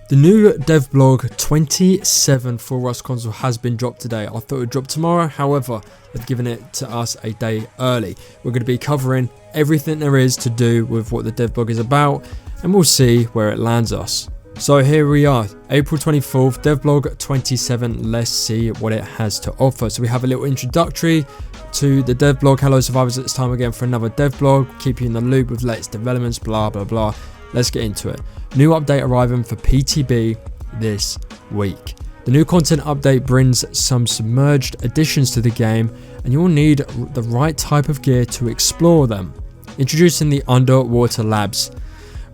The new devblog 27 for Rust console has been dropped today. I thought it would drop tomorrow, however, they've given it to us a day early. We're going to be covering everything there is to do with what the devblog is about, and we'll see where it lands us. So here we are, April 24th, devblog 27, let's see what it has to offer. So we have a little introductory to the devblog. Hello survivors, it's time again for another devblog, keep you in the loop with latest developments, blah blah blah. Let's get into it. New update arriving for PTB this week. The new content update brings some submerged additions to the game, and you will need the right type of gear to explore them. Introducing the underwater labs.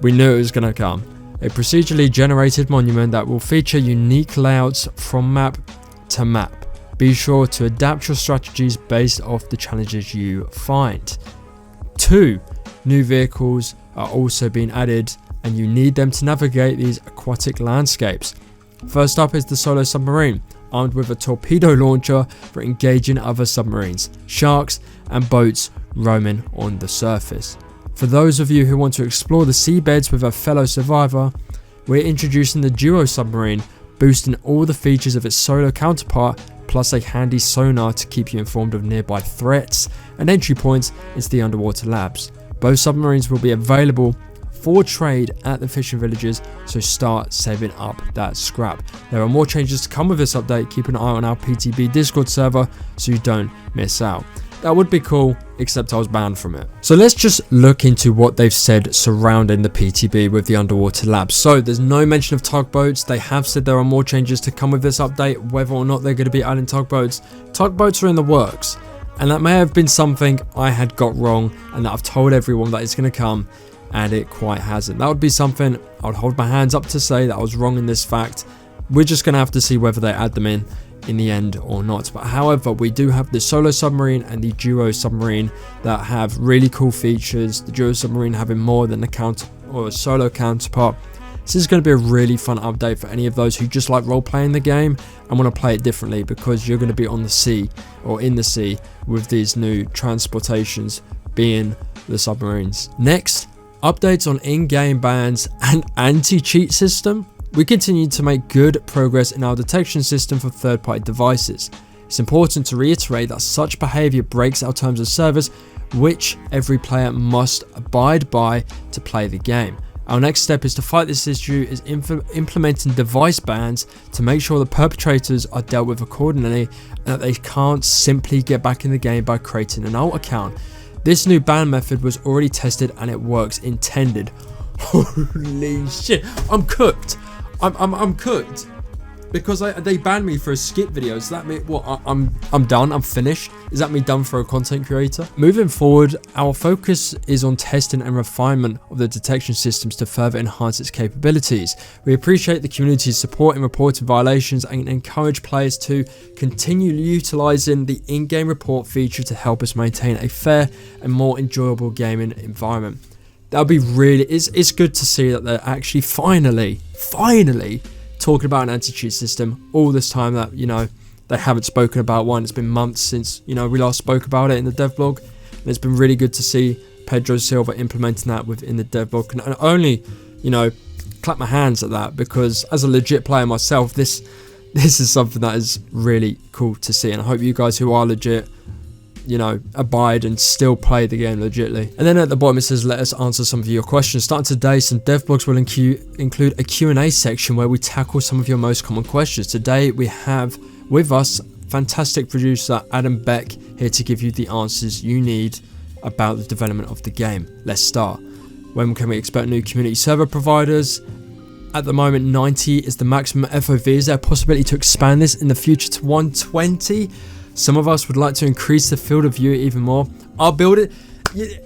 We knew it was going to come. A procedurally generated monument that will feature unique layouts from map to map. Be sure to adapt your strategies based off the challenges you find. 2 new vehicles are also being added, and you need them to navigate these aquatic landscapes. First up is the solo submarine, armed with a torpedo launcher for engaging other submarines, sharks and boats roaming on the surface. For those of you who want to explore the seabeds with a fellow survivor, we're introducing the duo submarine, boosting all the features of its solo counterpart, plus a handy sonar to keep you informed of nearby threats and entry points into the underwater labs. Both submarines will be available for trade at the fishing villages, so start saving up that scrap. There are more changes to come with this update. Keep an eye on our PTB Discord server so you don't miss out. That would be cool, except I was banned from it. So let's just look into what they've said surrounding the PTB with the underwater labs. So there's no mention of tugboats. They have said there are more changes to come with this update. Whether or not they're going to be adding tugboats are in the works. And that may have been something I had got wrong, and that I've told everyone that it's going to come, and it quite hasn't. That would be something I would hold my hands up to say that I was wrong in this fact. We're just going to have to see whether they add them in the end or not. But however, we do have the solo submarine and the duo submarine that have really cool features. The duo submarine having more than the solo counterpart. This is going to be a really fun update for any of those who just like role playing the game and want to play it differently, because you're going to be on the sea or in the sea with these new transportations being the submarines. Next, updates on in-game bans and anti-cheat system. We continue to make good progress in our detection system for third-party devices. It's important to reiterate that such behavior breaks our terms of service, which every player must abide by to play the game. Our next step is to fight this issue is implementing device bans to make sure the perpetrators are dealt with accordingly and that they can't simply get back in the game by creating an alt account. This new ban method was already tested and it works intended. Holy shit, I'm cooked. I'm cooked because they banned me for a skip video. Does that mean what? I'm done. I'm finished. Is that me done for a content creator? Moving forward, our focus is on testing and refinement of the detection systems to further enhance its capabilities. We appreciate the community's support in reporting violations and encourage players to continue utilizing the in-game report feature to help us maintain a fair and more enjoyable gaming environment. That'll be really, it's good to see that they're actually finally talking about an anti-cheat system. All this time that, they haven't spoken about one. It's been months since, we last spoke about it in the devblog. And it's been really good to see Pedro Silva implementing that within the devblog. And only, clap my hands at that, because as a legit player myself, this is something that is really cool to see. And I hope you guys who are legit, abide and still play the game legitly. And then at the bottom it says, let us answer some of your questions. Starting today, some devblogs will include a Q&A section where we tackle some of your most common questions. Today we have with us fantastic producer Adam Beck here to give you the answers you need about the development of the game. Let's start. When can we expect new community server providers? At the moment 90 is the maximum FOV. Is there a possibility to expand this in the future to 120? Some of us would like to increase the field of view even more. I'll build it.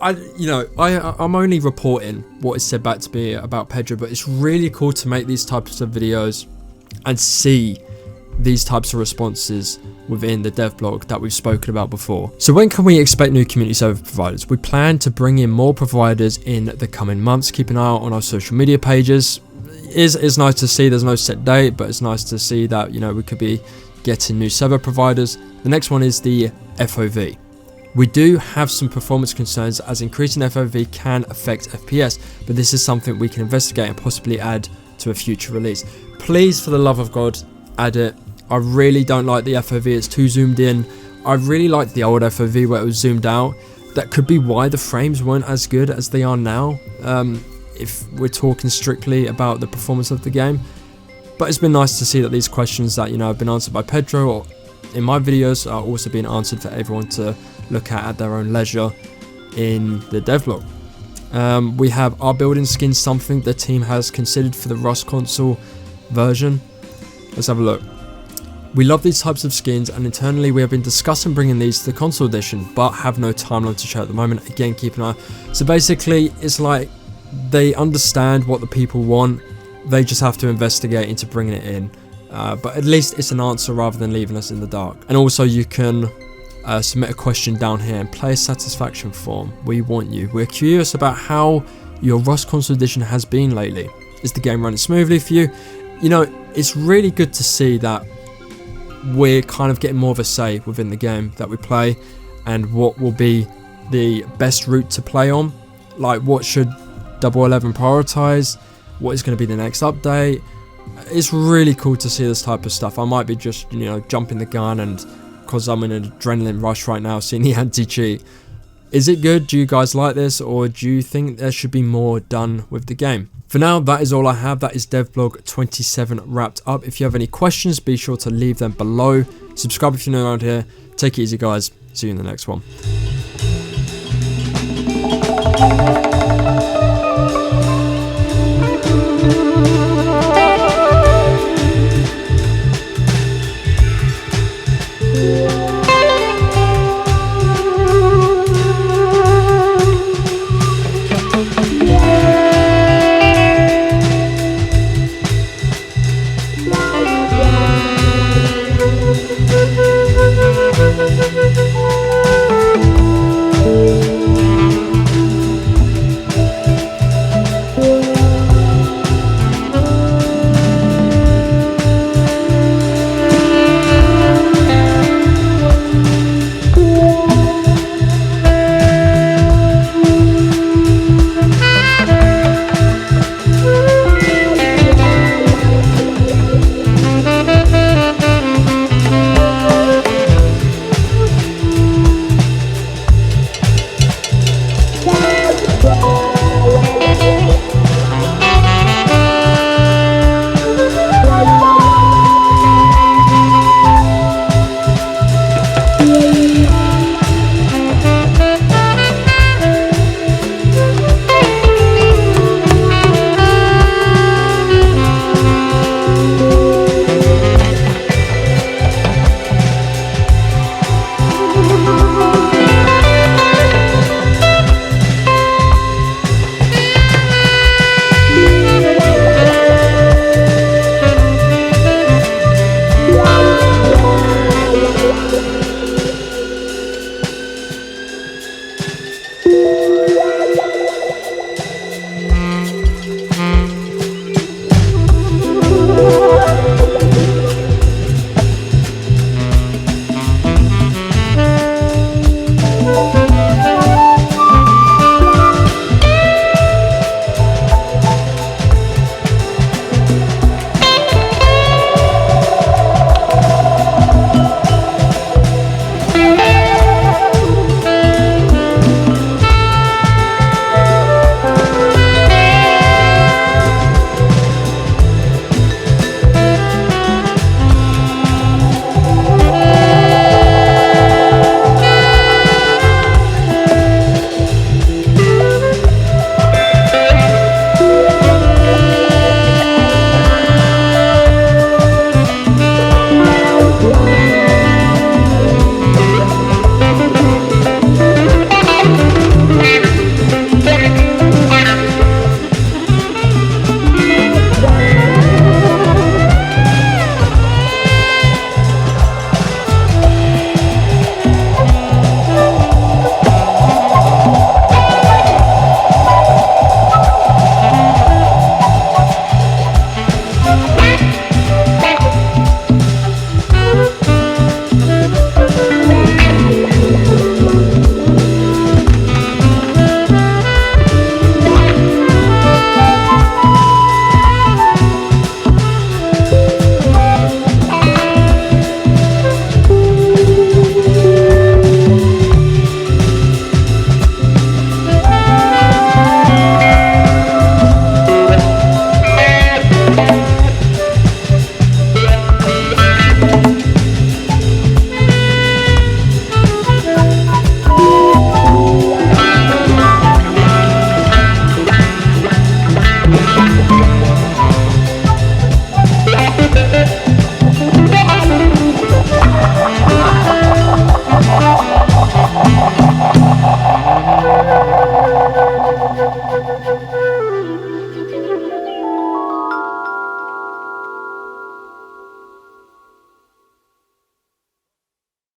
I'm only reporting what is said back to me about Pedro, but it's really cool to make these types of videos and see these types of responses within the devblog that we've spoken about before. So when can we expect new community server providers? We plan to bring in more providers in the coming months. Keep an eye out on our social media pages. It's nice to see there's no set date, but it's nice to see that we could be getting new server providers. The next one is the FOV. We do have some performance concerns as increasing FOV can affect FPS, but this is something we can investigate and possibly add to a future release. Please, for the love of God, add it. I really don't like the FOV, it's too zoomed in. I really liked the old FOV where it was zoomed out. That could be why the frames weren't as good as they are now, if we're talking strictly about the performance of the game. But it's been nice to see that these questions that, you know, have been answered by Pedro or in my videos are also being answered for everyone to look at their own leisure in the devlog. We have, are building skins something the team has considered for the Rust console version? Let's have a look. We love these types of skins, and internally we have been discussing bringing these to the console edition, but have no timeline to share at the moment. Again, keep an eye. So basically, it's like they understand what the people want, they just have to investigate into bringing it in. But at least it's an answer rather than leaving us in the dark. And also you can submit a question down here and player satisfaction form. We want you. We're curious about how your Rust console edition has been lately. Is the game running smoothly for you? You know, it's really good to see that we're kind of getting more of a say within the game that we play, and what will be the best route to play on. Like, what should 11 prioritize? What is going to be the next update? It's really cool to see this type of stuff. I might be just, you know, jumping the gun, and because I'm in an adrenaline rush right now seeing the anti-cheat. Is it good? Do you guys like this, or do you think there should be more done with the game? For now, that is all I have. That is devlog 27 wrapped up. If you have any questions, be sure to leave them below. Subscribe if you're new around here. Take it easy, guys. See you in the next one.